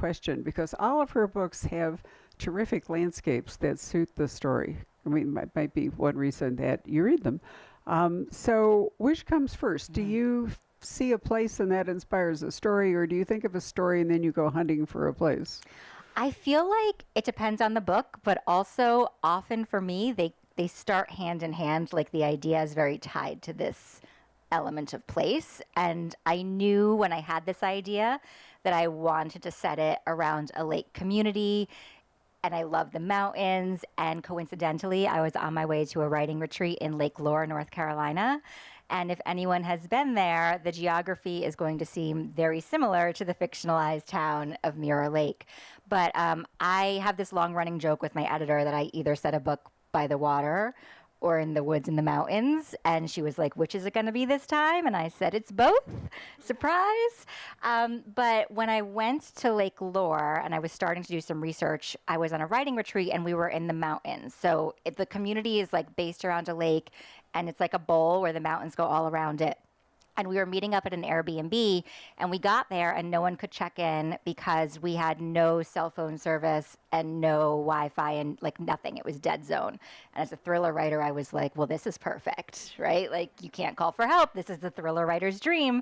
question because all of her books have terrific landscapes that suit the story. I mean, might be one reason that you read them. So, which comes first? Do Mhm. you see a place and that inspires a story, or do you think of a story and then you go hunting for a place? I feel like it depends on the book, but also often for me, they start hand in hand. Like the idea is very tied to this element of place. And I knew when I had this idea that I wanted to set it around a lake community. And I love the mountains. And coincidentally, I was on my way to a writing retreat in Lake Lure, North Carolina. And if anyone has been there, the geography is going to seem very similar to the fictionalized town of Mirror Lake. But I have this long running joke with my editor that I either set a book by the water or in the woods in the mountains. And she was like, which is it going to be this time? And I said, it's both. Surprise. But when I went to Lake Lore and I was starting to do some research, I was on a writing retreat and we were in the mountains. So the community is like based around a lake and it's like a bowl where the mountains go all around it. And we were meeting up at an Airbnb and we got there and no one could check in because we had no cell phone service and no Wi-Fi and like nothing. It was dead zone. And as a thriller writer, I was like, well, this is perfect, right? Like you can't call for help. This is the thriller writer's dream.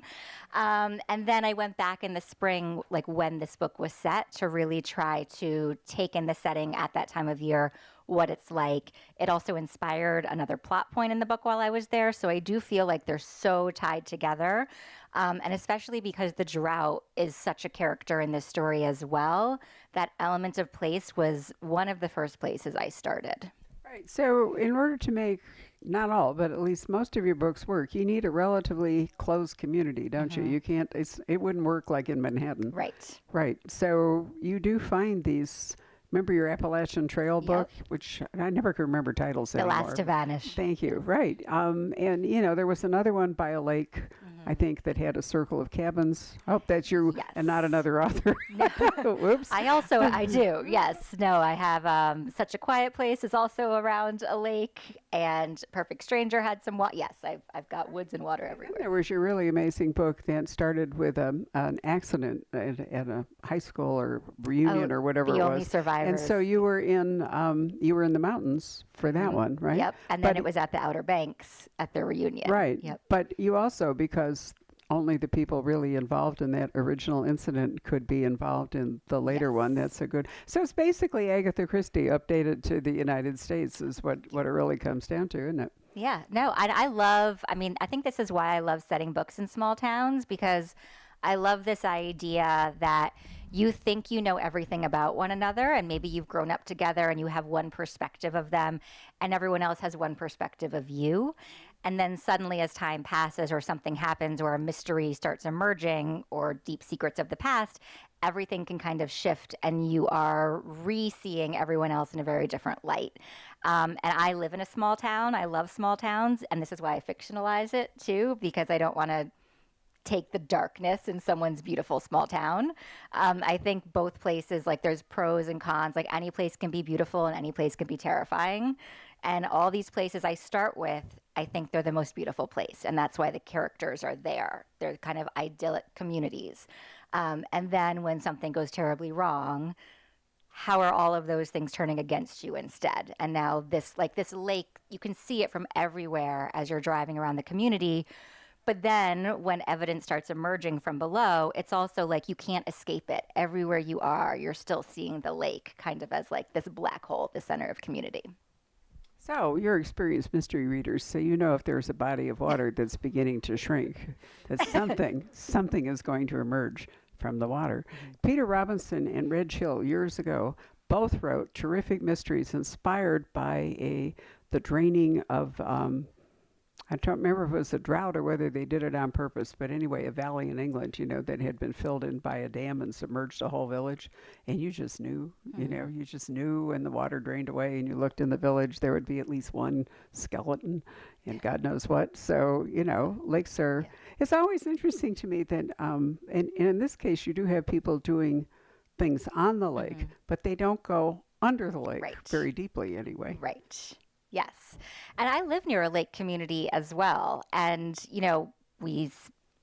And then I went back in the spring, like when this book was set, to really try to take in the setting at that time of year, what it's like. It also inspired another plot point in the book while I was there. So I do feel like they're so tied together. And especially because the drought is such a character in this story as well, that element of place was one of the first places I started. Right. So, in order to make not all, but at least most of your books work, you need a relatively closed community, don't you? Hmm. You can't. It wouldn't work like in Manhattan. Right. Right. So you do find these. Remember your Appalachian Trail Yep. book, which I never can remember titles The anymore. Last to Vanish. Thank you. Right. And there was another one by a lake, I Hmm. think, that had a circle of cabins. Oh, that's you Yes. and not another author. Whoops. I do. Yes. No, I have Such a Quiet Place is also around a lake, and Perfect Stranger had some Yes, I've got woods and water And everywhere. there was your really amazing book that started with an accident at a high school or reunion Oh, or whatever The it Only was. Survivors. And so you were in the mountains for that Mhm. one, right? Yep. And then But it was at the Outer Banks at the reunion. right. Yep. But you also, because only the people really involved in that original incident could be involved in the later one. Yes. That's a good. So it's basically Agatha Christie updated to the United States is what it really comes down to, isn't it? Yeah. No, I mean, I think this is why I love setting books in small towns because I love this idea that you think you know everything about one another, and maybe you've grown up together and you have one perspective of them, and everyone else has one perspective of you. And then suddenly, as time passes, or something happens, or a mystery starts emerging, or deep secrets of the past, everything can kind of shift, and you are re seeing everyone else in a very different light. And I live in a small town. I love small towns, and this is why I fictionalize it too, because I don't want to take the darkness in someone's beautiful small town. I think both places, like there's pros and cons. Like any place can be beautiful and any place can be terrifying. And all these places I start with, I think they're the most beautiful place. And that's why the characters are there. They're kind of idyllic communities. And then when something goes terribly wrong, how are all of those things turning against you instead? And now this lake, you can see it from everywhere as you're driving around the community. But then when evidence starts emerging from below, it's also like you can't escape it. Everywhere you are, you're still seeing the lake kind of as like this black hole at the center of community. So you're experienced mystery readers, so you know if there's a body of water that's beginning to shrink, that something is going to emerge from the water. Peter Robinson and Reg Hill years ago both wrote terrific mysteries inspired by the draining of I don't remember if it was a drought or whether they did it on purpose, but anyway, a valley in England, that had been filled in by a dam and submerged a whole village. And you just knew, you just knew when the water drained away and you looked in the village, there would be at least one skeleton and God knows what. So, lakes are, it's always interesting to me that, and in this case, you do have people doing things on the lake, but they don't go under the lake Right. very deeply anyway. Right. Yes. And I live near a lake community as well. And, we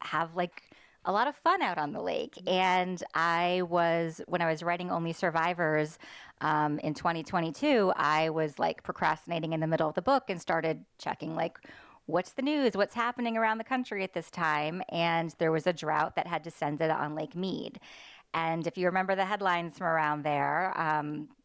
have like a lot of fun out on the lake. And when I was writing Only Survivors in 2022, I was like procrastinating in the middle of the book and started checking like, what's the news? What's happening around the country at this time? And there was a drought that had descended on Lake Mead. And if you remember the headlines from around there,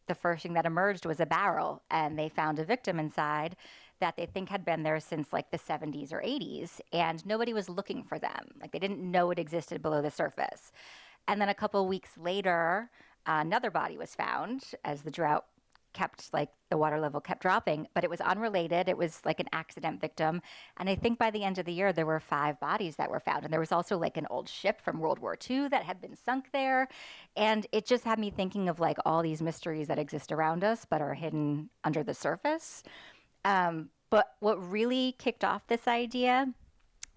the first thing that emerged was a barrel, and they found a victim inside that they think had been there since like the 70s or 80s, and nobody was looking for them. Like they didn't know it existed below the surface. And then a couple weeks later, another body was found as the drought kept like the water level kept dropping, but it was unrelated. It was like an accident victim. And I think by the end of the year, there were 5 bodies that were found. And there was also like an old ship from World War II that had been sunk there. And it just had me thinking of like all these mysteries that exist around us, but are hidden under the surface. But what really kicked off this idea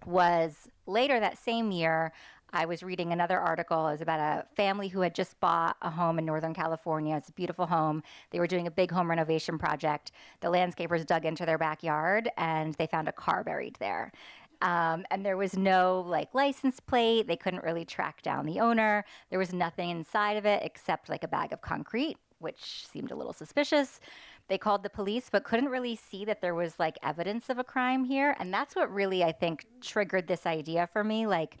was later that same year, I was reading another article. It was about a family who had just bought a home in Northern California. It's a beautiful home. They were doing a big home renovation project. The landscapers dug into their backyard and they found a car buried there. And there was no like license plate. They couldn't really track down the owner. There was nothing inside of it except like a bag of concrete, which seemed a little suspicious. They called the police, but couldn't really see that there was like evidence of a crime here. And that's what really, I think, triggered this idea for me. Like,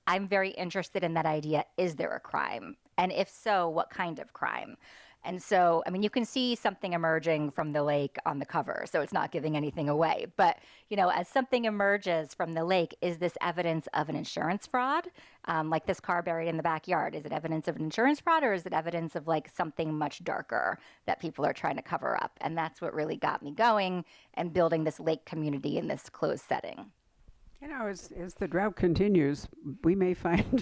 I'm very interested in that idea. Is there a crime? And if so, what kind of crime? And so, I mean, you can see something emerging from the lake on the cover, so it's not giving anything away. But, you know, as something emerges from the lake, is this evidence of an insurance fraud? Like this car buried in the backyard, is it evidence of an insurance fraud, or is it evidence of like something much darker that people are trying to cover up? And that's what really got me going and building this lake community in this closed setting. You know, as the drought continues, we may find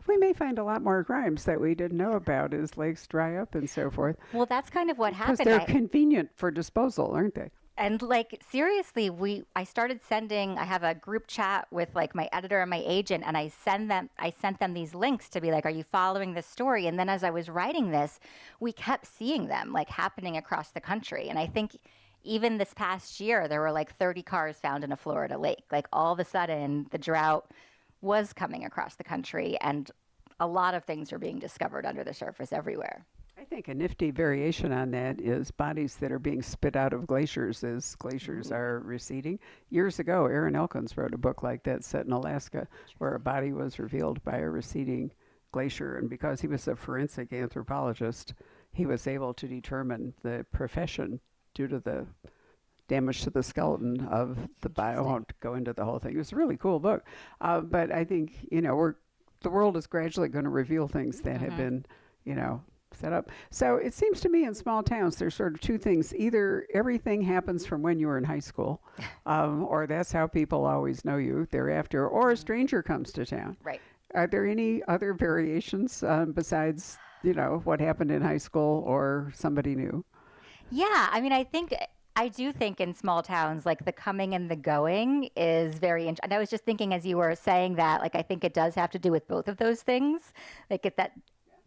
we may find a lot more crimes that we didn't know about as lakes dry up and so forth. Well, that's kind of what happened. Because they're convenient for disposal, aren't they? And like seriously, I started sending. I have a group chat with like my editor and my agent, and I sent them these links to be like, "Are you following this story?" And then as I was writing this, we kept seeing them like happening across the country. And I think even this past year, there were like 30 cars found in a Florida lake. Like all of a sudden, the drought was coming across the country, and a lot of things are being discovered under the surface everywhere. I think a nifty variation on that is bodies that are being spit out of glaciers as glaciers are receding. Years ago, Aaron Elkins wrote a book like that set in Alaska where a body was revealed by a receding glacier. And because he was a forensic anthropologist, he was able to determine the profession due to the damage to the skeleton of the body. I won't go into the whole thing. It was a really cool book. But I think, you know, the world is gradually going to reveal things that have been, you know, set up. So it seems to me in small towns, there's sort of 2 things. Either everything happens from when you were in high school, or that's how people always know you thereafter, or a stranger comes to town. Right. Are there any other variations besides, you know, what happened in high school or somebody new? Yeah, I mean, I do think in small towns, like the coming and the going is very interesting. And I was just thinking as you were saying that, like, I think it does have to do with both of those things. Like,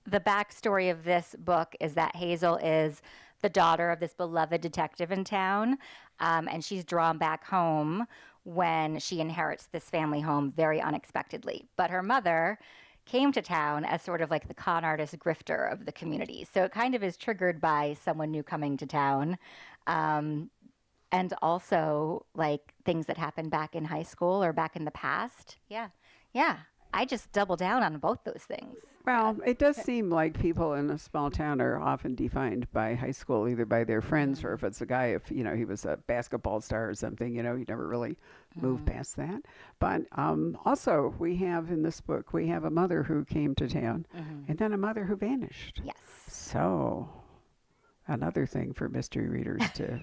the backstory of this book is that Hazel is the daughter of this beloved detective in town, and she's drawn back home when she inherits this family home very unexpectedly. But her mother came to town as sort of like the con artist grifter of the community. So it kind of is triggered by someone new coming to town. And also like things that happened back in high school or back in the past. Yeah. Yeah. I just double down on both those things. Well, it does seem like people in a small town are often defined by high school, either by their friends or if it's a guy, if, you know, he was a basketball star or something, you know, you never really move past that. But also we have in this book, we have a mother who came to town and then a mother who vanished. Yes. So another thing for mystery readers to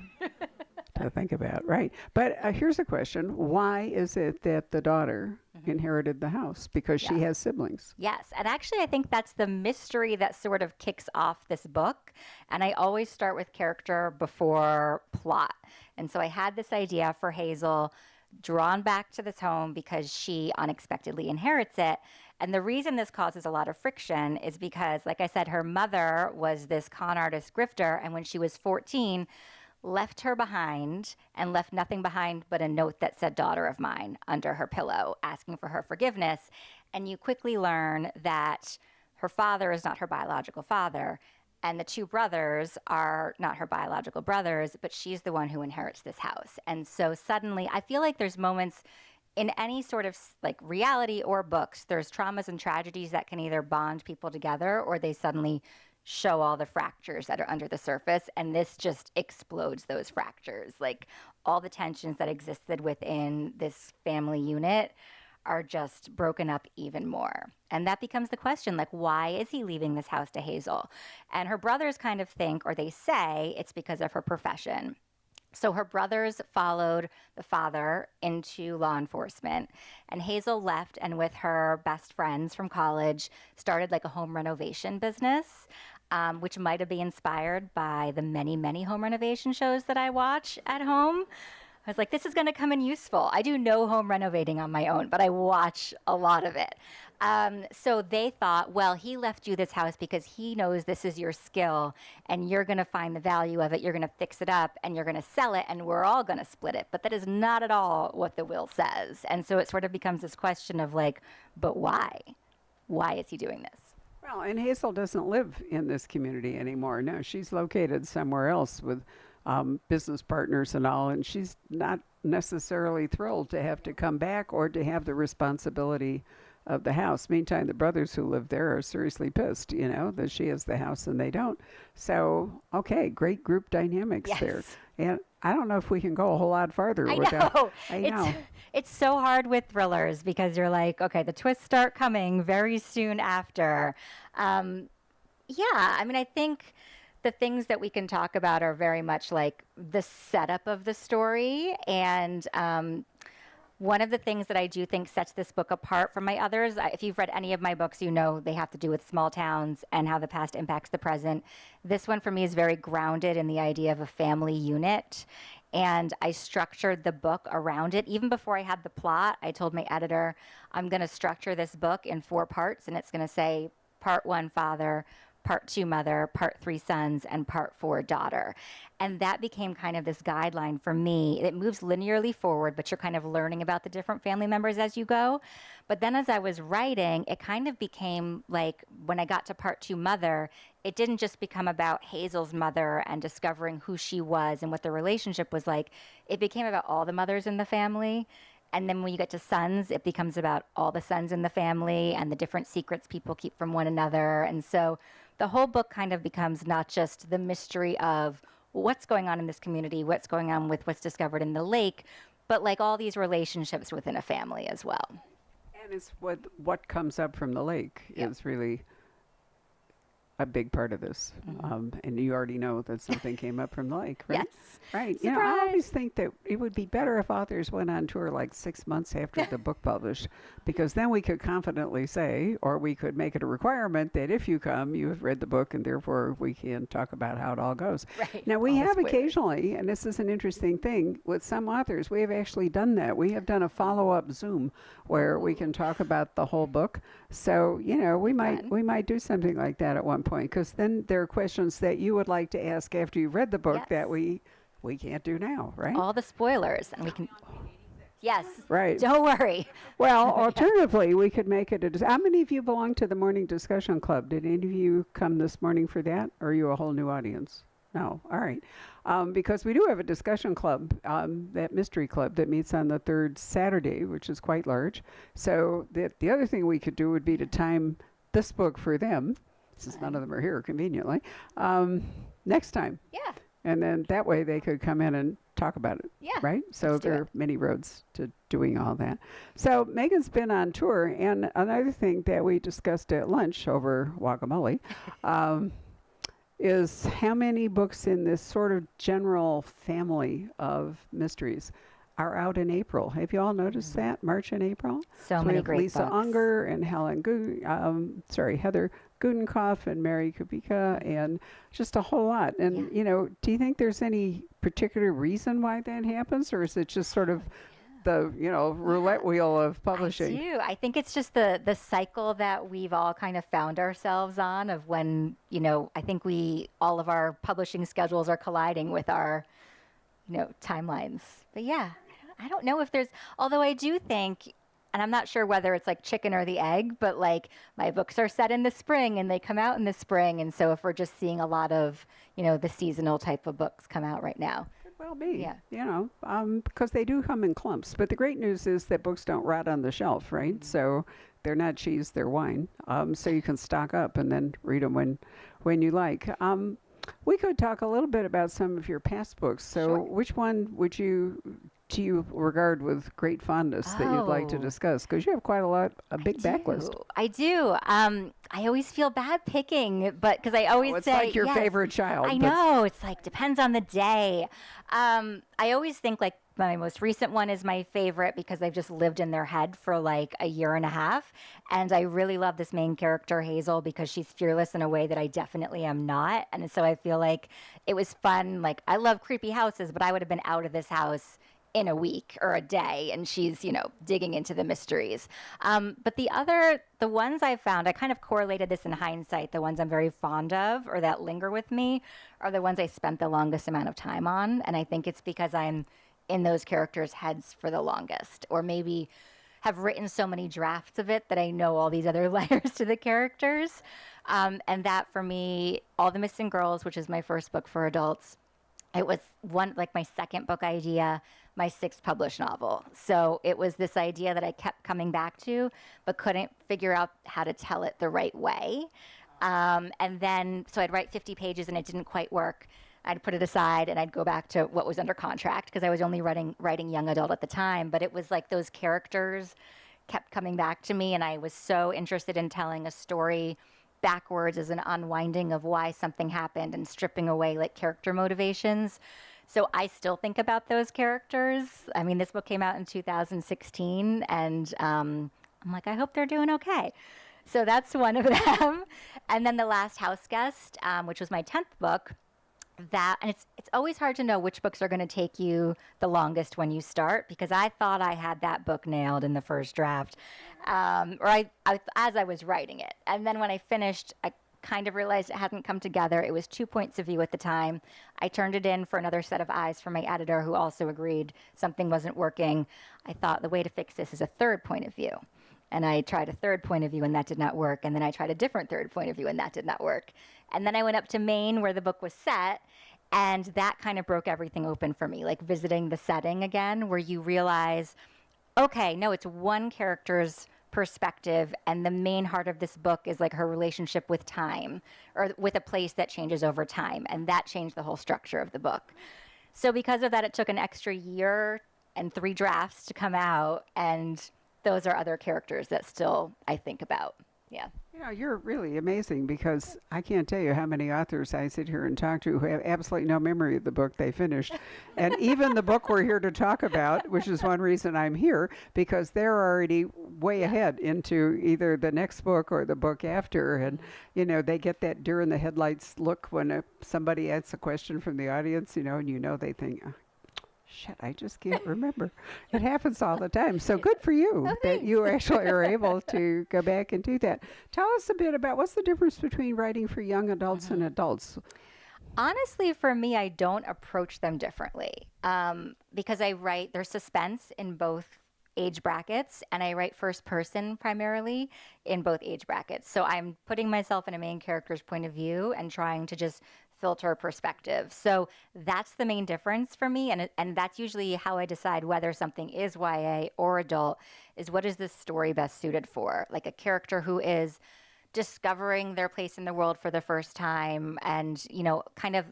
think about, right? But here's a question. Why is it that the daughter inherited the house? Because she has siblings. Yes. And actually, I think that's the mystery that sort of kicks off this book. And I always start with character before plot. And so I had this idea for Hazel drawn back to this home because she unexpectedly inherits it. And the reason this causes a lot of friction is because, like I said, her mother was this con artist grifter. And when she was 14, left her behind and left nothing behind but a note that said daughter of mine under her pillow asking for her forgiveness. and you quickly learn that her father is not her biological father, and the two brothers are not her biological brothers, but she's the one who inherits this house. And so suddenly, I feel like there's moments in any sort of like reality or books, there's traumas and tragedies that can either bond people together or they suddenly show all the fractures that are under the surface. And this just explodes those fractures. Like all the tensions that existed within this family unit are just broken up even more. And that becomes the question, like, why is he leaving this house to Hazel? And her brothers kind of think, or they say, it's because of her profession. So her brothers followed the father into law enforcement, and Hazel left and with her best friends from college started like a home renovation business, which might have been inspired by the many, many home renovation shows that I watch at home. I was like, this is going to come in useful. I do no home renovating on my own, but I watch a lot of it. So they thought, well, he left you this house because he knows this is your skill and you're going to find the value of it. You're going to fix it up and you're going to sell it and we're all going to split it. But that is not at all what the will says. And so it sort of becomes this question of like, but why? Why is he doing this? Well, and Hazel doesn't live in this community anymore. No, she's located somewhere else with business partners and all, and she's not necessarily thrilled to have to come back or to have the responsibility of the house. Meantime, the brothers who live there are seriously pissed, that she has the house and they don't. So, okay, great group dynamics there. And I don't know if we can go a whole lot farther without. I know. It's so hard with thrillers because you're like, okay, the twists start coming very soon after. I think the things that we can talk about are very much like the setup of the story. And one of the things that I do think sets this book apart from my others, if you've read any of my books, they have to do with small towns and how the past impacts the present. This one for me is very grounded in the idea of a family unit. And I structured the book around it. Even before I had the plot, I told my editor, I'm going to structure this book in 4 parts. And it's going to say part 1, father, part 2, mother, part 3, sons, and part 4, daughter. And that became kind of this guideline for me. It moves linearly forward, but you're kind of learning about the different family members as you go. But then as I was writing, it kind of became like when I got to part 2, mother, it didn't just become about Hazel's mother and discovering who she was and what the relationship was like. It became about all the mothers in the family. And then when you get to sons, it becomes about all the sons in the family and the different secrets people keep from one another. And so the whole book kind of becomes not just the mystery of what's going on in this community, what's going on with what's discovered in the lake, but like all these relationships within a family as well. And it's what comes up from the lake is really a big part of this. And you already know that something came up from the lake, right? Yes. Right. Surprise. I always think that it would be better if authors went on tour like 6 months after the book published, because then we could confidently say, or we could make it a requirement that if you come, you have read the book and therefore we can talk about how it all goes. Right. Now, we have occasionally, and this is an interesting thing, with some authors, we have actually done that. We have done a follow-up Zoom where we can talk about the whole book. So, we might do something like that at one point, because then there are questions that you would like to ask after you've read the book that we can't do now, right? All the spoilers, and we can. Yes. Right. Don't worry. Well, alternatively, we could make it how many of you belong to the morning discussion club? Did any of you come this morning for that, or are you a whole new audience? No. All right. Because we do have a discussion club, that mystery club that meets on the 3rd Saturday, which is quite large. So the other thing we could do would be to time this book for them, since none of them are here conveniently, next time. Yeah. And then that way they could come in and talk about it. Yeah. Right? So there are many roads to doing all that. So Megan's been on tour. And another thing that we discussed at lunch over guacamole is how many books in this sort of general family of mysteries are out in April. Have you all noticed that? March and April? So many great Lisa books. Unger and Heather Gudenkoff and Mary Kubica and just a whole lot. And, do you think there's any particular reason why that happens, or is it just sort of the, roulette wheel of publishing? I do. I think it's just the cycle that we've all kind of found ourselves on of when, I think all of our publishing schedules are colliding with our, timelines. But yeah, I don't know if there's, although I do think and I'm not sure whether it's like chicken or the egg, but like my books are set in the spring and they come out in the spring. And so if we're just seeing a lot of, the seasonal type of books come out right now. Could well be, Yeah. because they do come in clumps. But the great news is that books don't rot on the shelf, right? So they're not cheese, they're wine. So you can stock up and then read them when you like. We could talk a little bit about some of your past books. So Sure. which one do you regard with great fondness that you'd like to Oh. discuss? Because you have quite a big backlist. I do. I always feel bad picking, but because I always Oh, it's say like your yes. favorite child. I but- know. It's like depends on the day. I always think like my most recent one is my favorite because I've just lived in their head for like a year and a half. And I really love this main character, Hazel, because she's fearless in a way that I definitely am not. And so I feel like it was fun. Like I love creepy houses, but I would have been out of this house in a week or a day, and she's, digging into the mysteries. But the ones I've found, I kind of correlated this in hindsight. The ones I'm very fond of or that linger with me are the ones I spent the longest amount of time on. And I think it's because I'm in those characters' heads for the longest, or maybe have written so many drafts of it that I know all these other layers to the characters. And that for me, All the Missing Girls, which is my first book for adults, it was my second book idea, my sixth published novel. So it was this idea that I kept coming back to, but couldn't figure out how to tell it the right way. And then, so I'd write 50 pages and it didn't quite work. I'd put it aside and I'd go back to what was under contract because I was only writing young adult at the time. But it was like those characters kept coming back to me, and I was so interested in telling a story backwards as an unwinding of why something happened and stripping away like character motivations. So I still think about those characters. I mean, this book came out in 2016, and I'm like, I hope they're doing okay. So that's one of them. And then The Last House Guest, which was my 10th book. And it's always hard to know which books are going to take you the longest when you start, because I thought I had that book nailed in the first draft, as I was writing it. And then when I finished, I kind of realized it hadn't come together. It was 2 points of view at the time. I turned it in for another set of eyes from my editor, who also agreed something wasn't working. I thought the way to fix this is a third point of view. And I tried a third point of view, and that did not work. And then I tried a different third point of view, and that did not work. And then I went up to Maine, where the book was set, and that kind of broke everything open for me, like visiting the setting again, where you realize, okay, no, it's one character's perspective, and the main heart of this book is like her relationship with time, or with a place that changes over time. And that changed the whole structure of the book. So because of that, it took an extra year and 3 drafts to come out, and those are other characters that still I think about. Yeah. You're really amazing, because I can't tell you how many authors I sit here and talk to who have absolutely no memory of the book they finished. And even the book we're here to talk about, which is one reason I'm here, because they're already way ahead into either the next book or the book after. And, they get that deer in the headlights look when somebody asks a question from the audience, and they think, shit, I just can't remember. It happens all the time. So good for you that you actually are able to go back and do that. Tell us a bit about what's the difference between writing for young adults and adults. Honestly, for me, I don't approach them differently, because there's suspense in both age brackets, and I write first person primarily in both age brackets. So I'm putting myself in a main character's point of view and trying to just filter perspective. So that's the main difference for me. And that's usually how I decide whether something is YA or adult, is what is this story best suited for? Like a character who is discovering their place in the world for the first time, and, kind of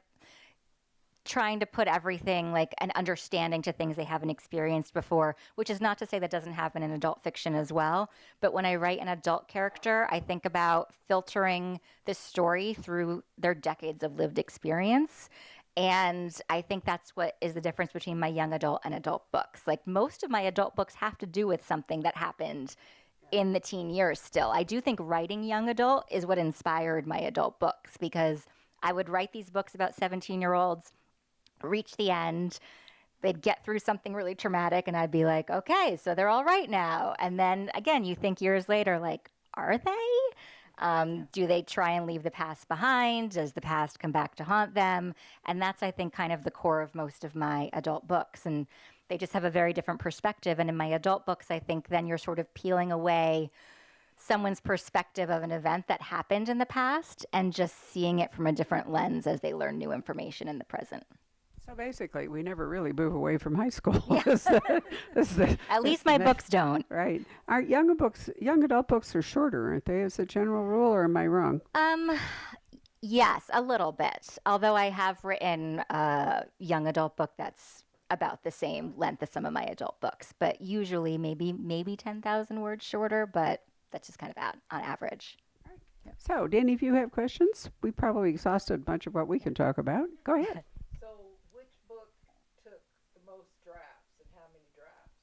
trying to put everything like an understanding to things they haven't experienced before, which is not to say that doesn't happen in adult fiction as well. But when I write an adult character, I think about filtering the story through their decades of lived experience. And I think that's what is the difference between my young adult and adult books. Like most of my adult books have to do with something that happened in the teen years still. I do think writing young adult is what inspired my adult books, because I would write these books about 17-year-olds, reach the end, they'd get through something really traumatic, and I'd be like, okay, so they're all right now. And then again, you think years later, like, are they? Do they try and leave the past behind? Does the past come back to haunt them? And that's, I think, kind of the core of most of my adult books. And They just have a very different perspective. And in my adult books, I think then you're sort of peeling away someone's perspective of an event that happened in the past and just seeing it from a different lens as they learn new information in the present. So basically, we never really move away from high school. Yeah. At least my books don't. Right. Our young adult books are shorter, aren't they, as a general rule, or am I wrong? Yes, a little bit. Although I have written a young adult book that's about the same length as some of my adult books, but usually maybe 10,000 words shorter, but that's just kind of on average. So, do any of you have questions? We probably exhausted much of what we can talk about. Go ahead. So, which book took the most drafts and how many drafts?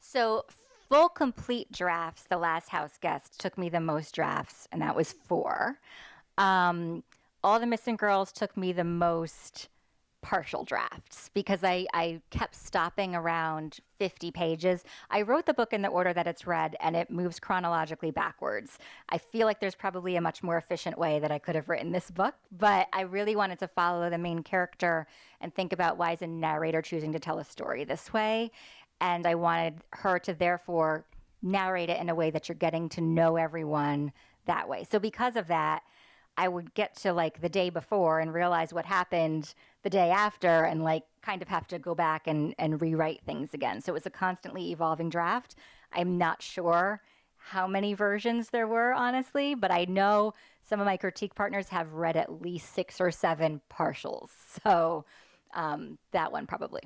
So, full complete drafts, The Last House Guest took me the most drafts, and that was 4. All the Missing Girls took me the most partial drafts because I kept stopping around 50 pages. I wrote the book in the order that it's read, and it moves chronologically backwards. I feel like there's probably a much more efficient way that I could have written this book, but I really wanted to follow the main character and think about why is a narrator choosing to tell a story this way. And I wanted her to therefore narrate it in a way that you're getting to know everyone that way. So because of that, I would get to like the day before and realize what happened the day after and like kind of have to go back and rewrite things again. So it was a constantly evolving draft. I'm not sure how many versions there were, honestly, but I know some of my critique partners have read at least 6 or 7 partials. So that one probably.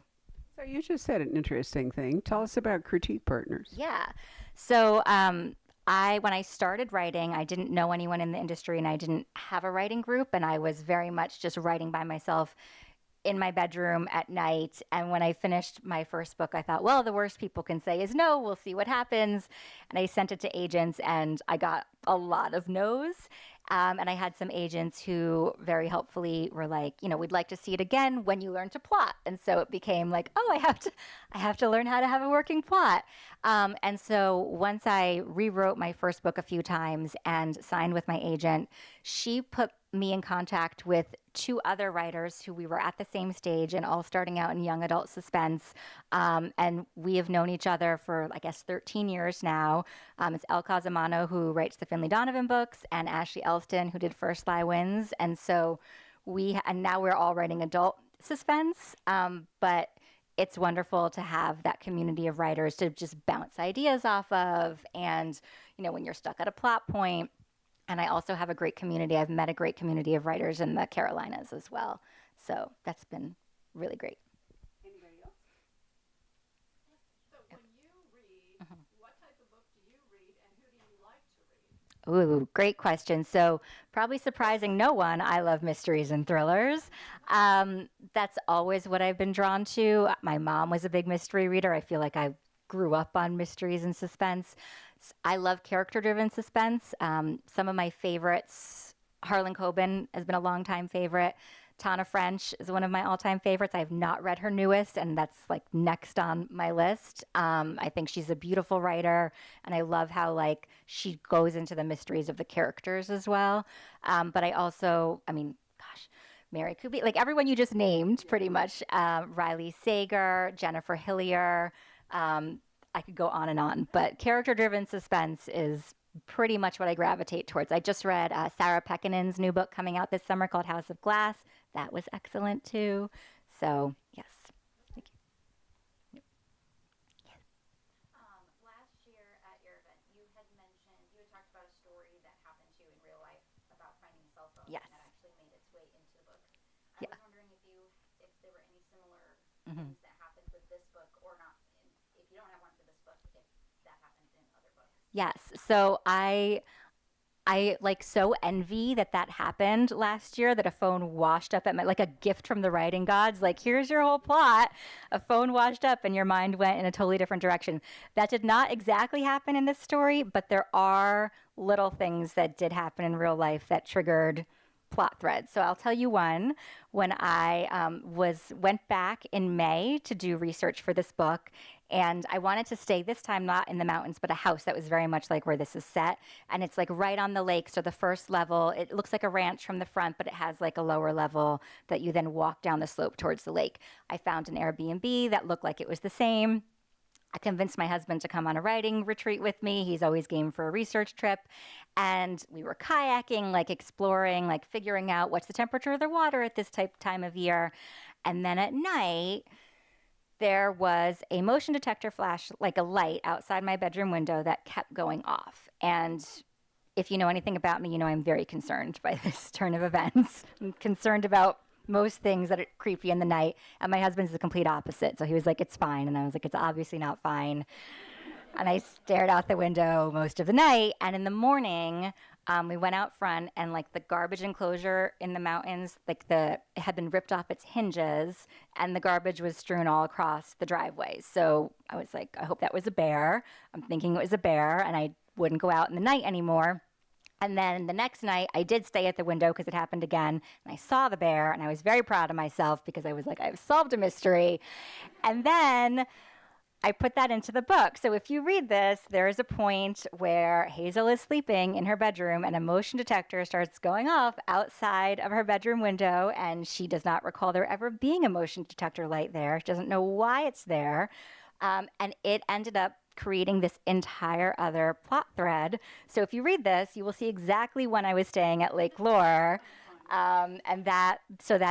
So you just said an interesting thing. Tell us about critique partners. Yeah. So when I started writing, I didn't know anyone in the industry and I didn't have a writing group, and I was very much just writing by myself in my bedroom at night. And when I finished my first book, I thought, well, the worst people can say is no, we'll see what happens. And I sent it to agents and I got a lot of no's. And I had some agents who very helpfully were like, we'd like to see it again when you learn to plot. And so it became like, oh, I have to learn how to have a working plot. And so once I rewrote my first book a few times and signed with my agent, she put me in contact with 2 other writers who we were at the same stage and all starting out in young adult suspense. And we have known each other for, I guess, 13 years now. It's Elle Casamano, who writes the Finlay Donovan books, and Ashley Elston, who did First Lie Wins. And so and now we're all writing adult suspense. But it's wonderful to have that community of writers to just bounce ideas off of. And, when you're stuck at a plot point. And I also have a great community. I've met a great community of writers in the Carolinas as well. So that's been really great. Anybody else? So when you read, what type of book do you read and who do you like to read? Ooh, great question. So probably surprising no one, I love mysteries and thrillers. That's always what I've been drawn to. My mom was a big mystery reader. I feel like I grew up on mysteries and suspense. I love character-driven suspense. Some of my favorites, Harlan Coben has been a longtime favorite. Tana French is one of my all-time favorites. I have not read her newest, and that's like next on my list. I think she's a beautiful writer, and I love how like she goes into the mysteries of the characters as well. But I also, Mary Kubi, like everyone you just named, pretty much. Riley Sager, Jennifer Hillier. I could go on, but character-driven suspense is pretty much what I gravitate towards. I just read Sarah Pekkanin's new book coming out this summer called House of Glass. That was excellent too. So, yes. Thank you. Last year at your event, you had talked about a story that happened to you in real life about finding a cell phone Yes. that actually made its way into the book. I Yeah. was wondering if there were any similar things that happened with this book or not. And if you don't have one for this book, if that happened in other books. Yes. So I like so envy that happened last year, that a phone washed up at like a gift from the writing gods. Like, here's your whole plot. A phone washed up and your mind went in a totally different direction. That did not exactly happen in this story, but there are little things that did happen in real life that triggered plot threads. So I'll tell you one. When I went back in May to do research for this book, and I wanted to stay this time not in the mountains, but a house that was very much like where this is set, and it's like right on the lake. So the first level, it looks like a ranch from the front, but it has like a lower level that you then walk down the slope towards the lake. I found an Airbnb that looked like it was the same. I convinced my husband to come on a writing retreat with me. He's always game for a research trip. And we were kayaking, like exploring, like figuring out what's the temperature of the water at this time of year. And then at night, there was a motion detector flash, like a light outside my bedroom window that kept going off. And if you know anything about me, you know I'm very concerned by this turn of events. I'm concerned about most things that are creepy in the night. And my husband's the complete opposite. So he was like, it's fine. And I was like, it's obviously not fine. And I stared out the window most of the night. And in the morning, we went out front, and like the garbage enclosure in the mountains, like it had been ripped off its hinges, and the garbage was strewn all across the driveways. So I was like, I hope that was a bear. I'm thinking it was a bear, and I wouldn't go out in the night anymore. And then the next night, I did stay at the window because it happened again. And I saw the bear, and I was very proud of myself because I was like, I've solved a mystery. And then I put that into the book. So if you read this, there is a point where Hazel is sleeping in her bedroom, and a motion detector starts going off outside of her bedroom window, and she does not recall there ever being a motion detector light there. She doesn't know why it's there. And it ended up creating this entire other plot thread. So if you read this, you will see exactly when I was staying at Lake Lure. And that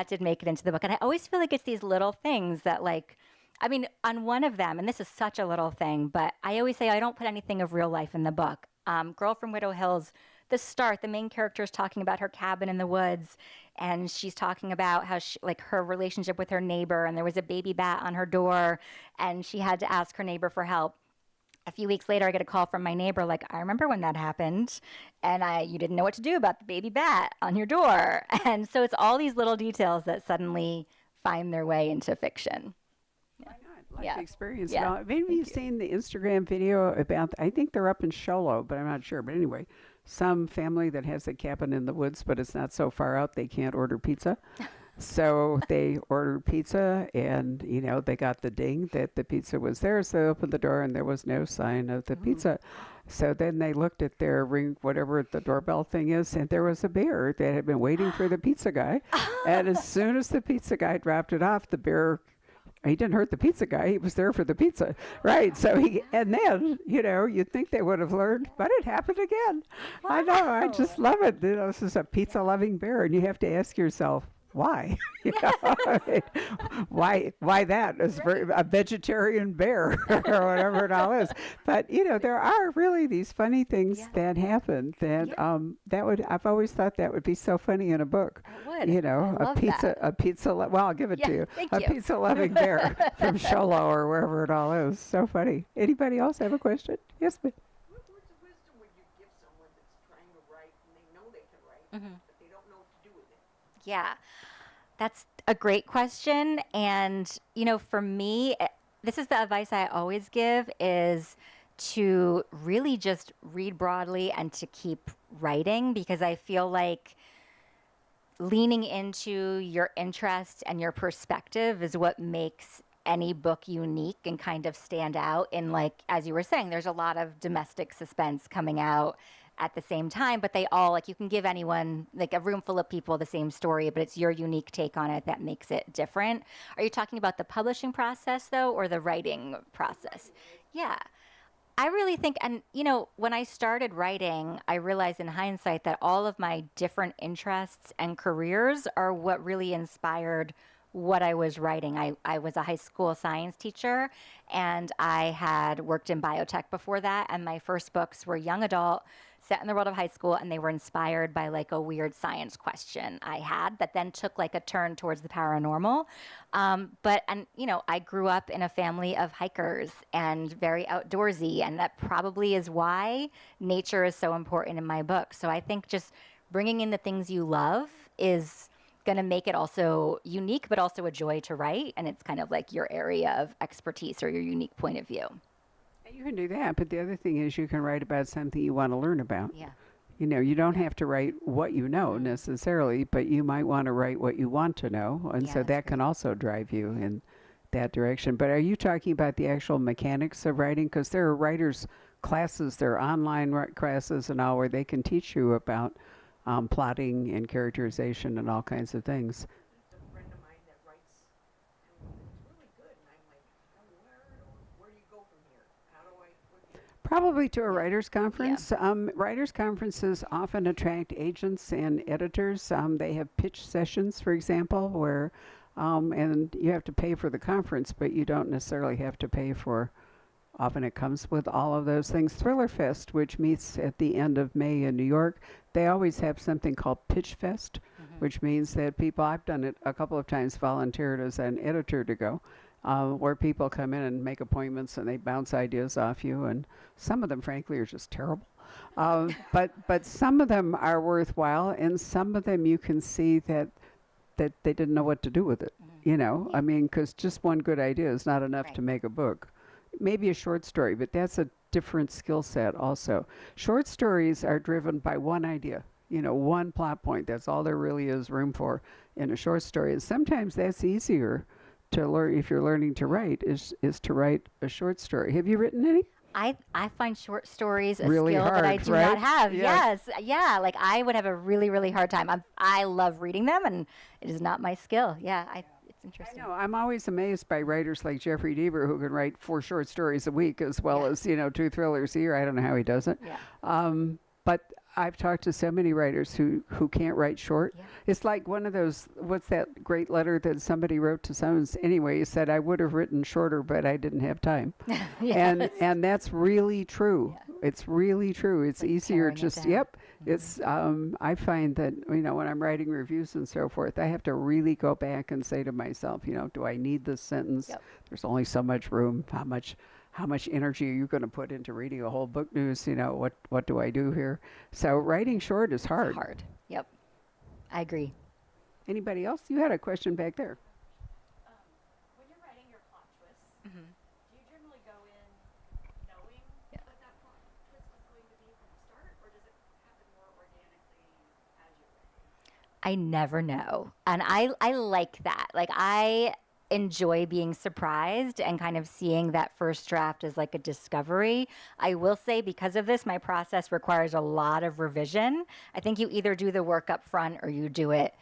did make it into the book. And I always feel like it's these little things that, like, I mean, on one of them, and this is such a little thing, but I always say I don't put anything of real life in the book. Girl from Widow Hills, the main character is talking about her cabin in the woods, and she's talking about how her relationship with her neighbor, and there was a baby bat on her door, and she had to ask her neighbor for help. A few weeks later, I get a call from my neighbor, like, I remember when that happened, and you didn't know what to do about the baby bat on your door. And so it's all these little details that suddenly find their way into fiction. Why not? Life Yeah. experience. Yeah. Well, maybe you've seen the Instagram video about, I think they're up in Sholo, but I'm not sure. But anyway, some family that has a cabin in the woods, but it's not so far out they can't order pizza. So they ordered pizza, and they got the ding that the pizza was there. So they opened the door, and there was no sign of the pizza. So then they looked at their ring, whatever the doorbell thing is, and there was a bear that had been waiting for the pizza guy. And as soon as the pizza guy dropped it off, the bear, he didn't hurt the pizza guy. He was there for the pizza, right? So and then, you'd think they would have learned, but it happened again. Wow. I know. I just love it. This is a pizza-loving bear, and you have to ask yourself, why? Why that? It's a vegetarian bear or whatever it all is. But there are really these funny things that happen that I've always thought that would be so funny in a book. It would. A pizza. Well, I'll give it to you. Thank a you. pizza-loving bear from Sholo or wherever it all is. So funny. Anybody else have a question? Yes, ma'am. What words of wisdom would you give someone that's trying to write and they know they can write, but they don't know what to do with it? Yeah, that's a great question. And, for me, this is the advice I always give, is to really just read broadly and to keep writing, because I feel like leaning into your interest and your perspective is what makes any book unique and kind of stand out. In, like, as you were saying, there's a lot of domestic suspense coming out at the same time, but they all, like, you can give anyone, like a room full of people, the same story, but it's your unique take on it that makes it different. Are you talking about the publishing process, though, or the writing process? Yeah. I really think, and when I started writing, I realized in hindsight that all of my different interests and careers are what really inspired what I was writing. I was a high school science teacher, and I had worked in biotech before that, and my first books were young adult, set in the world of high school, and they were inspired by like a weird science question I had that then took like a turn towards the paranormal. I grew up in a family of hikers and very outdoorsy, and that probably is why nature is so important in my book. So I think just bringing in the things you love is going to make it also unique, but also a joy to write. And it's kind of like your area of expertise or your unique point of view. You can do that, but the other thing is you can write about something you want to learn about. Yeah. You know, you don't have to write what you know necessarily, but you might want to write what you want to know. And Yeah, so that's that can also drive you in that direction. But are you talking about the actual mechanics of writing? Because there are writers' classes, there are online classes and all where they can teach you about plotting and characterization and all kinds of things. There's a friend of mine that writes, and it's really good. And I'm like, where do you go from here? How do I? What do you, Probably to a writers' conference. Writers' conferences often attract agents and editors. They have pitch sessions, for example, where, and you have to pay for the conference, but you don't necessarily have to pay for. Often it comes with all of those things. Thriller Fest, which meets at the end of May in New York, they always have something called Pitch Fest, which means that people, I've done it a couple of times, volunteered as an editor to go, where people come in and make appointments and they bounce ideas off you. And some of them, frankly, are just terrible. But some of them are worthwhile, and some of them you can see that they didn't know what to do with it. You know, I mean, because just one good idea is not enough to make a book. Maybe a short story, but that's a different skill set also. Short stories are driven by one idea, you know, one plot point. That's all there really is room for in a short story. And sometimes that's easier to learn if you're learning to write is to write a short story. Have you written any? I find short stories a Really skill that I hard, do right? not have. Yeah. Yes. Yeah. Like I would have a really, really hard time. I love reading them and it is not my skill. Yeah. It's I interesting. know. I'm always amazed by writers like Jeffrey Deaver who can write 4 short stories a week as well as, you know, 2 thrillers a year. I don't know how he does it. Yeah. But I've talked to so many writers who can't write short. Yeah. It's like one of those, what's that great letter that somebody wrote to someone? Anyway, he said, I would have written shorter, but I didn't have time. Yes. And that's really true. It's really true. It's Like easier paring it just, down. yep. It's, I find that, you know, when I'm writing reviews and so forth, I have to really go back and say to myself, you know, do I need this sentence? Yep. There's only so much room. How much energy are you going to put into reading a whole book news? You know, what do I do here? So writing short is hard. Hard. Yep. I agree. Anybody else? You had a question back there. When you're writing your plot twists, Mhm. do you generally go in knowing Yeah. what that plot twist is going to be from the start, or does it happen more organically as you're writing? I never know. And I like that. Like I enjoy being surprised and kind of seeing that first draft as like a discovery. I will say because of this, my process requires a lot of revision. I think you either do the work up front or you do it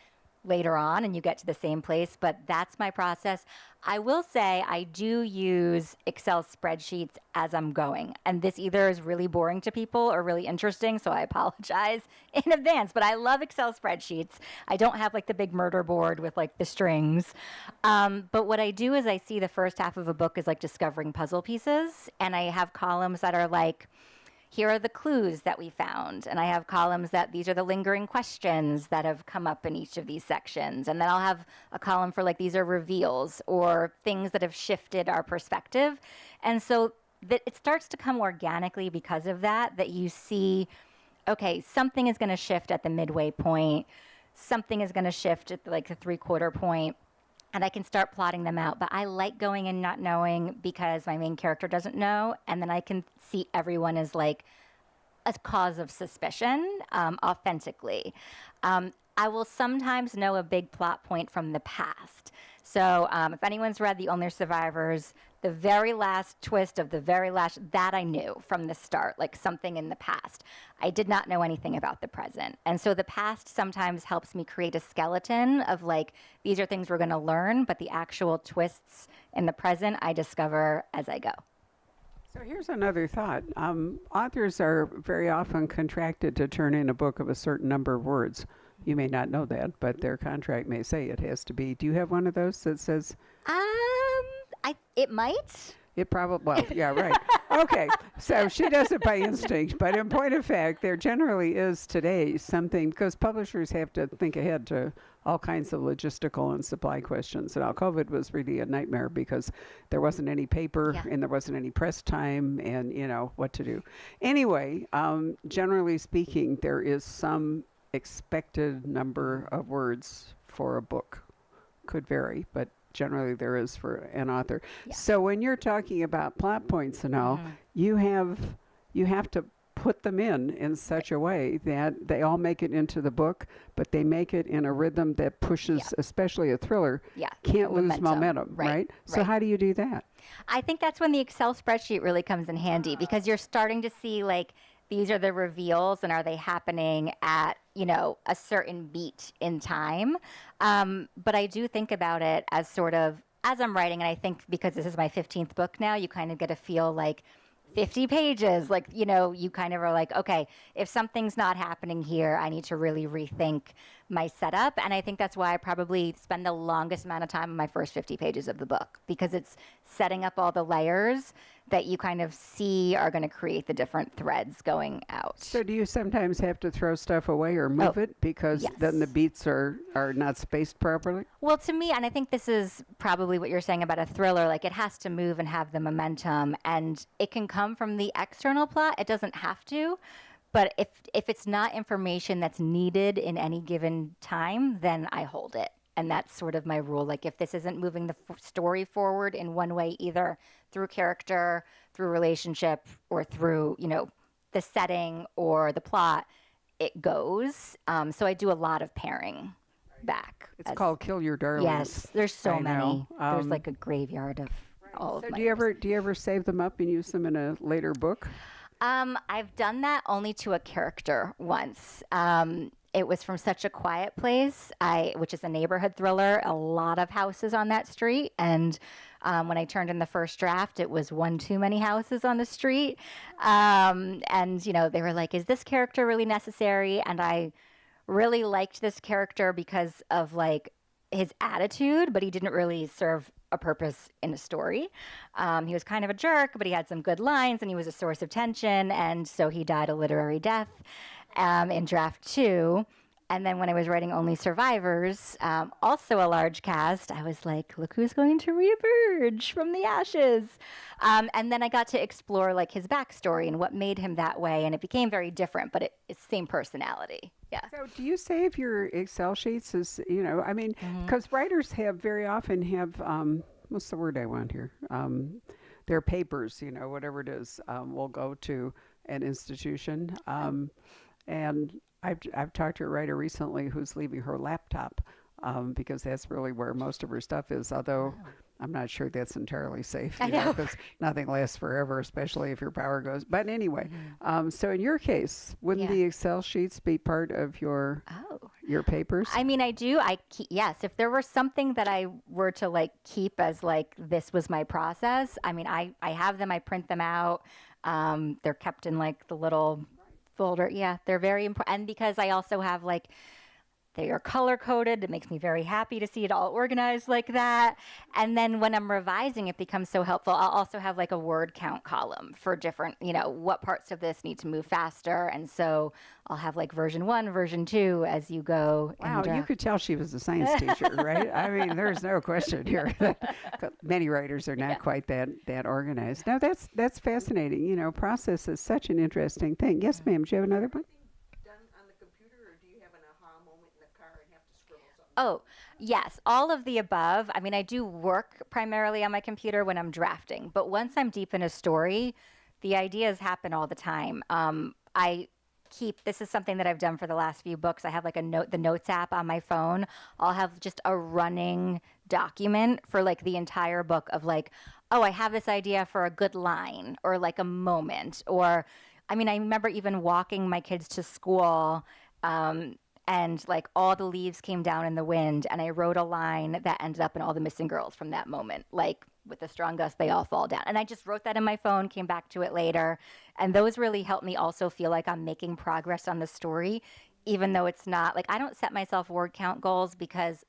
later on and you get to the same place, but that's my process. I will say I do use Excel spreadsheets as I'm going, and this either is really boring to people or really interesting, so I apologize in advance, but I love Excel spreadsheets. I don't have like the big murder board with like the strings, but what I do is I see the first half of a book as like discovering puzzle pieces, and I have columns that are like, here are the clues that we found. And I have columns that these are the lingering questions that have come up in each of these sections. And then I'll have a column for like, these are reveals or things that have shifted our perspective. And so that it starts to come organically because of that you see, okay, something is going to shift at the midway point. Something is going to shift at like the 3/4 point. And I can start plotting them out. But I like going and not knowing because my main character doesn't know. And then I can see everyone as like a cause of suspicion authentically. I will sometimes know a big plot point from the past. So if anyone's read The Only Survivors, the very last twist of the very last, that I knew from the start, like something in the past. I did not know anything about the present. And so the past sometimes helps me create a skeleton of like, these are things we're going to learn, but the actual twists in the present I discover as I go. So here's another thought. Authors are very often contracted to turn in a book of a certain number of words. You may not know that, but their contract may say it has to be. Do you have one of those that says? It might. It probably, well, yeah, right. Okay, so she does it by instinct, but in point of fact, there generally is today something, because publishers have to think ahead to all kinds of logistical and supply questions. And COVID was really a nightmare because there wasn't any paper and there wasn't any press time and, you know, what to do. Anyway, generally speaking, there is some expected number of words for a book. Could vary, but generally there is for an author. So when you're talking about plot points and all, you have to put them in such a way that they all make it into the book, but they make it in a rhythm that pushes, especially a thriller, Yeah, can't lose momentum, right, right? So right. how do you do that? I think that's when the Excel spreadsheet really comes in handy because you're starting to see like these are the reveals and are they happening at, you know, a certain beat in time. But I do think about it as sort of as I'm writing, and I think because this is my 15th book now, you kind of get a feel like 50 pages, like, you know, you kind of are like, okay, if something's not happening here, I need to really rethink my setup. And I think that's why I probably spend the longest amount of time on my first 50 pages of the book, because it's setting up all the layers that you kind of see are going to create the different threads going out. So do you sometimes have to throw stuff away or move it because then the yes. beats are not spaced properly? Well, to me, and I think this is probably what you're saying about a thriller, like it has to move and have the momentum, and it can come from the external plot. It doesn't have to. But if it's not information that's needed in any given time, then I hold it. And that's sort of my rule. Like if this isn't moving the story forward in one way, either through character, through relationship, or through, you know, the setting or the plot, it goes. So I do a lot of paring back. It's called Kill Your Darlings. Yes, there's so I know. many. There's like a graveyard of all of So my do you ever save them up and use them in a later book? I've done that only to a character once. It was from Such a Quiet Place, which is a neighborhood thriller, a lot of houses on that street. And when I turned in the first draft, it was one too many houses on the street. And, you know, they were like, is this character really necessary? And I really liked this character because of like his attitude, but he didn't really serve a purpose in a story. He was kind of a jerk, but he had some good lines and he was a source of tension. And so he died a literary death in draft 2. And then when I was writing Only Survivors, also a large cast, I was like, look who's going to reemerge from the ashes. And then I got to explore like his backstory and what made him that way. And it became very different, but it's same personality. Yeah. So do you save your Excel sheets as, you know, I mean, because writers very often have, what's the word I want here? Their papers, you know, whatever it is, will go to an institution. And I've talked to a writer recently who's leaving her laptop because that's really where most of her stuff is, although I'm not sure that's entirely safe, I know. because nothing lasts forever, especially if your power goes. But anyway, so in your case, wouldn't the Excel sheets be part of your papers? I mean, I do. Yes, if there were something that I were to like keep as like this was my process, I mean, I have them, I print them out. They're kept in like the little folder. Yeah, they're very important. And because I also have like, they are color coded. It makes me very happy to see it all organized like that. And then when I'm revising, it becomes so helpful. I'll also have like a word count column for different, you know, what parts of this need to move faster. And so I'll have like version 1, version 2 as you go. Wow, you could tell she was a science teacher, right? I mean, there's no question here. Many writers are not quite that organized. Now, that's fascinating. You know, process is such an interesting thing. Yes, ma'am. Do you have another one? Done on the computer, or do you have an aha moment in the car and have to scribble something? Oh, yes, all of the above. I mean, I do work primarily on my computer when I'm drafting, but once I'm deep in a story, the ideas happen all the time. This is something that I've done for the last few books. I have like the Notes app on my phone. I'll have just a running document for like the entire book of like, oh, I have this idea for a good line or like a moment. Or, I mean, I remember even walking my kids to school, and like all the leaves came down in the wind, and I wrote a line that ended up in All the Missing Girls from that moment. Like, with a strong gust, they all fall down. And I just wrote that in my phone, came back to it later. And those really helped me also feel like I'm making progress on the story, even though it's not like, I don't set myself word count goals because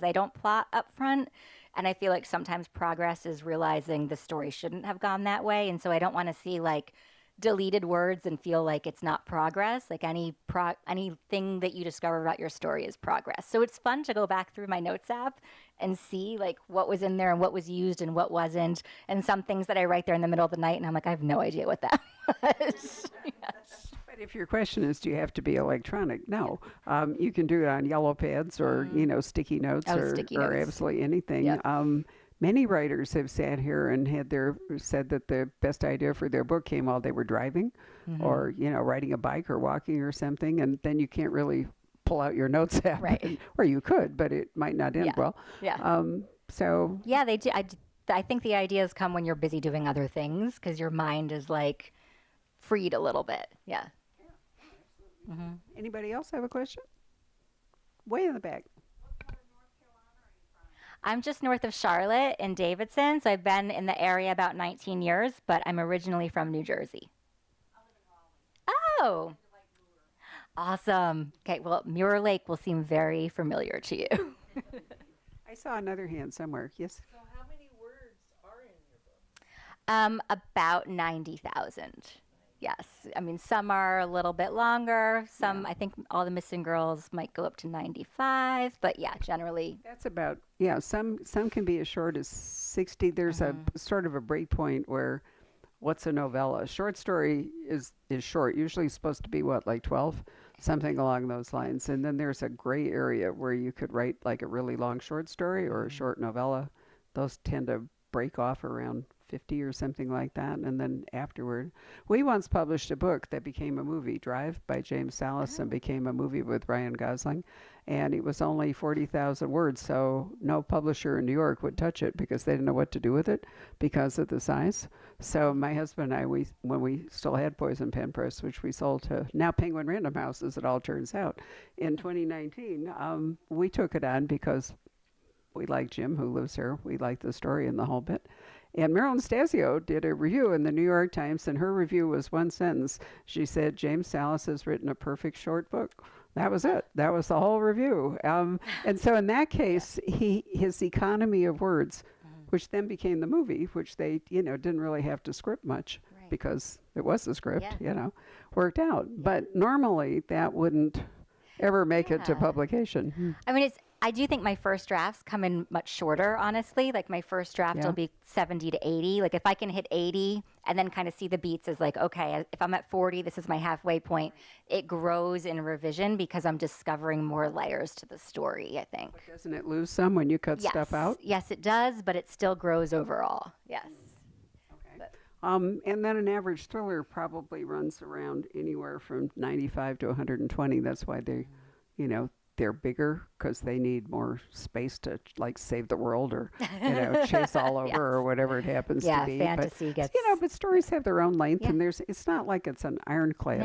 I don't plot up front. And I feel like sometimes progress is realizing the story shouldn't have gone that way. And so I don't want to see like deleted words and feel like it's not progress. Like anything that you discover about your story is progress. So it's fun to go back through my Notes app and see like what was in there and what was used and what wasn't. And some things that I write there in the middle of the night and I'm like, I have no idea what that was. Yes. But if your question is, do you have to be electronic? No. You can do it on yellow pads or, you know, sticky notes or Sticky notes. absolutely anything. Yep. Many writers have sat here and said that the best idea for their book came while they were driving, or riding a bike or walking or something, and then you can't really pull out your notes app, Right. or you could, but it might not end Yeah. well. Yeah. So Yeah, they do. I think the ideas come when you're busy doing other things because your mind is like freed a little bit. Yeah. anybody else have a question? Way in the back. I'm just north of Charlotte in Davidson, so I've been in the area about 19 years, but I'm originally from New Jersey. Oh, awesome. Okay, well, Muir Lake will seem very familiar to you. I saw another hand somewhere. Yes. So how many words are in your book? About 90,000. Yes. I mean, some are a little bit longer. Some, I think all the missing girls might go up to 95, but yeah, generally. That's about, yeah, some can be as short as 60. There's a sort of a break point where what's a novella? Short story is short, usually supposed to be what, like 12? Something along those lines. And then there's a gray area where you could write like a really long short story or a short novella. Those tend to break off around 50 or something like that. And then afterward, we once published a book that became a movie, Drive by James Salas, and became a movie with Ryan Gosling. And it was only 40,000 words, so no publisher in New York would touch it because they didn't know what to do with it because of the size. So my husband and I, when we still had Poison Pen Press, which we sold to now Penguin Random House, as it all turns out, in 2019, we took it on because we like Jim, who lives here. We like the story and the whole bit. And Marilyn Stasio did a review in the New York Times, and her review was one sentence. She said, James Salas has written a perfect short book. That was it. That was the whole review. And so in that case, his economy of words, which then became the movie, which they, didn't really have to script much because it was a script, worked out. But normally that wouldn't ever make it to publication. I mean, I do think my first drafts come in much shorter, honestly. Like my first draft Yeah. will be 70 to 80. Like if I can hit 80 and then kind of see the beats as like, okay, if I'm at 40, this is my halfway point. It grows in revision because I'm discovering more layers to the story, I think. Doesn't it lose some when you cut stuff out? Yes, it does, but it still grows overall. Yes. And then an average thriller probably runs around anywhere from 95 to 120. That's why they, they're bigger because they need more space to like save the world or, chase all over or whatever it happens to be. Fantasy gets. But stories have their own length, and it's not like it's an ironclad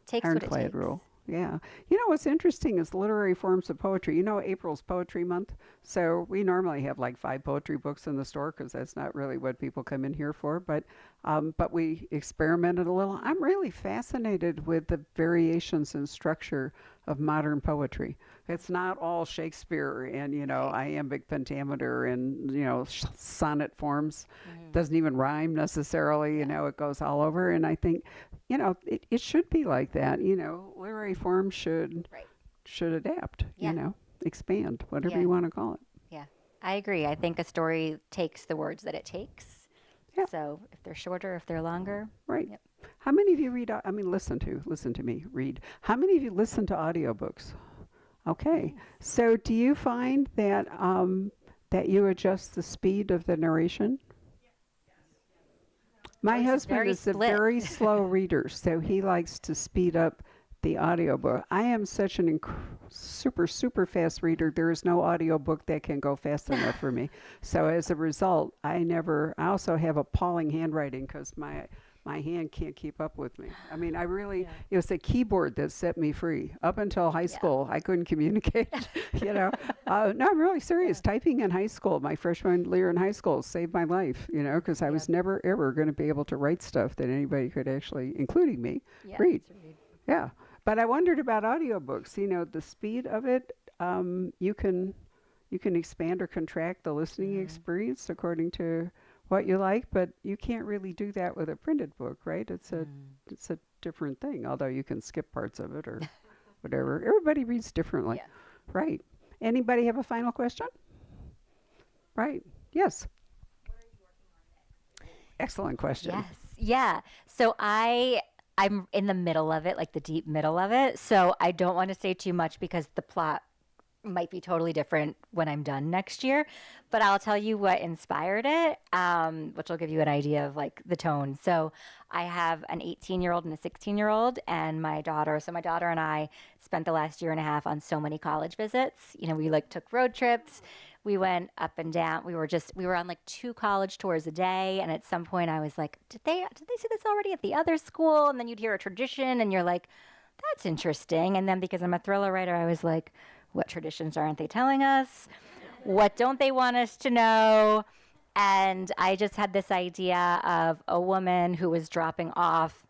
takes what it ironclad takes. rule. Yeah. What's interesting is literary forms of poetry. April's Poetry Month. So we normally have like 5 poetry books in the store because that's not really what people come in here for. But we experimented a little. I'm really fascinated with the variations in structure of modern poetry. It's not all Shakespeare and, iambic pentameter and, sonnet forms. Doesn't even rhyme necessarily. It goes all over. And I think, it should be like that. Literary form should adapt, expand, whatever you want to call it. Yeah, I agree. I think a story takes the words that it takes. Yeah. So if they're shorter, if they're longer. Right. Yep. How many of you read, listen to me, read. How many of you listen to audiobooks? Okay. So do you find that that you adjust the speed of the narration? My Ours is husband very is a split. very slow reader, so he likes to speed up the audiobook. I am such an super, super fast reader. There is no audiobook that can go fast enough for me. So as a result, I also have appalling handwriting because my hand can't keep up with me. It was the keyboard that set me free. Up until high school, I couldn't communicate, No, I'm really serious. Typing in high school, my freshman year in high school saved my life, because I was never, ever going to be able to write stuff that anybody could actually, including me, read. Yeah. But I wondered about audiobooks. The speed of it, you can expand or contract the listening experience according to what you like, but you can't really do that with a printed book, right? It's a different thing, although you can skip parts of it or whatever. Everybody reads differently. Right. Anybody have a final question? Right. Yes. What are you working on next? Excellent question. Yes. Yeah. So I'm in the middle of it, like the deep middle of it. So I don't want to say too much because the plot might be totally different when I'm done next year. But I'll tell you what inspired it, which will give you an idea of like the tone. So I have an 18-year-old and a 16-year-old and my daughter. So my daughter and I spent the last year and a half on so many college visits. You know, we like took road trips. We went up and down. We were on like 2 college tours a day. And at some point I was like, did they see this already at the other school? And then you'd hear a tradition and you're like, that's interesting. And then because I'm a thriller writer, I was like, what traditions aren't they telling us? What don't they want us to know? And I just had this idea of a woman who was dropping off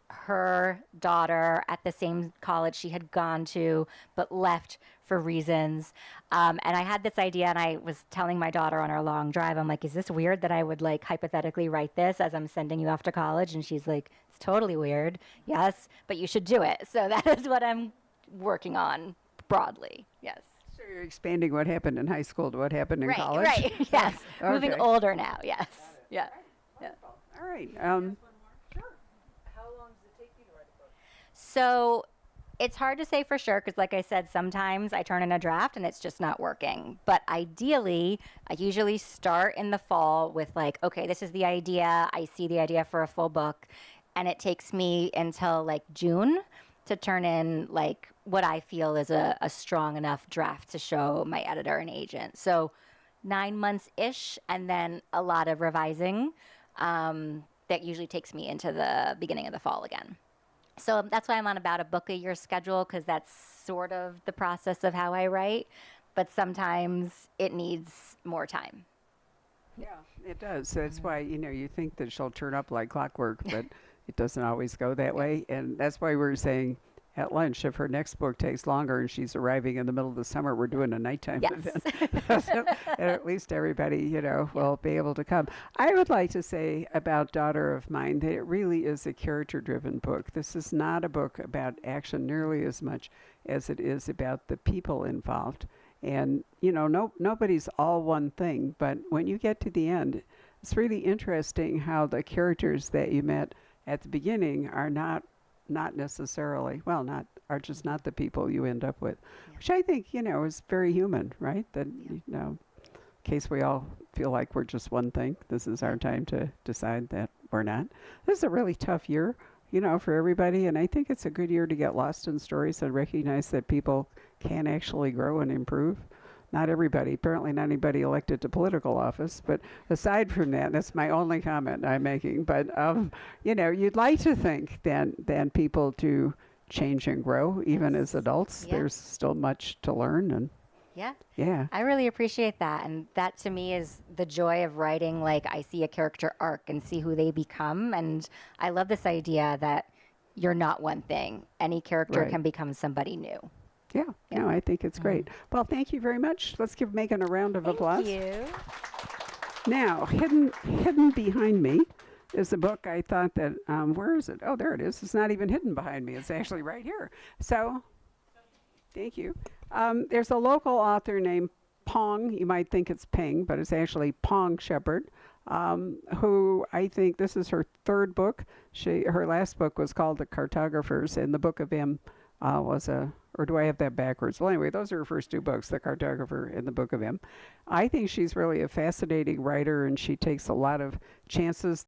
her daughter at the same college she had gone to, but left for reasons. And I had this idea, and I was telling my daughter on our long drive, I'm like, is this weird that I would like hypothetically write this as I'm sending you off to college? And she's like, it's totally weird. Yes, but you should do it. So that is what I'm working on broadly. Yes. So you're expanding what happened in high school to what happened in college? Right, yes. Moving Okay. older now, yes. Yeah. All right. How long does it take you to write a book? So it's hard to say for sure because, like I said, sometimes I turn in a draft and it's just not working. But ideally, I usually start in the fall with like, okay, this is the idea. I see the idea for a full book. And it takes me until like June to turn in like what I feel is a strong enough draft to show my editor and agent. So 9 months-ish, and then a lot of revising. That usually takes me into the beginning of the fall again. So that's why I'm on about a book a year schedule, because that's sort of the process of how I write. But sometimes it needs more time. Yeah, it does. That's why, you think that she'll turn up like clockwork, but it doesn't always go that way. And that's why we were saying at lunch, if her next book takes longer and she's arriving in the middle of the summer, we're doing a nighttime Yes. event. So, and at least everybody, will be able to come. I would like to say about Daughter of Mine that it really is a character-driven book. This is not a book about action nearly as much as it is about the people involved. And, nobody's all one thing, but when you get to the end, it's really interesting how the characters that you met at the beginning are are just not the people you end up with, which I think, is very human, right? That, in case we all feel like we're just one thing, this is our time to decide that we're not. This is a really tough year, for everybody. And I think it's a good year to get lost in stories and recognize that people can actually grow and improve. Not everybody, apparently not anybody elected to political office, but aside from that, that's my only comment I'm making. But, you'd like to think that people do change and grow, even as adults. Yeah. There's still much to learn. And yeah. I really appreciate that. And that to me is the joy of writing. Like I see a character arc and see who they become. And I love this idea that you're not one thing. Any character Right. can become somebody new. Yeah, no, I think it's great. Well, thank you very much. Let's give Megan a round of applause. Thank you. Now, hidden behind me is a book I thought that, where is it? Oh, there it is. It's not even hidden behind me. It's actually right here. So, thank you. There's a local author named Pong. You might think it's Ping, but it's actually Pong Shepherd, who I think this is her 3rd book. Her last book was called The Cartographers, and the Book of M or do I have that backwards? Well, anyway, those are her first 2 books, The Cartographer and The Book of M. I think she's really a fascinating writer, and she takes a lot of chances.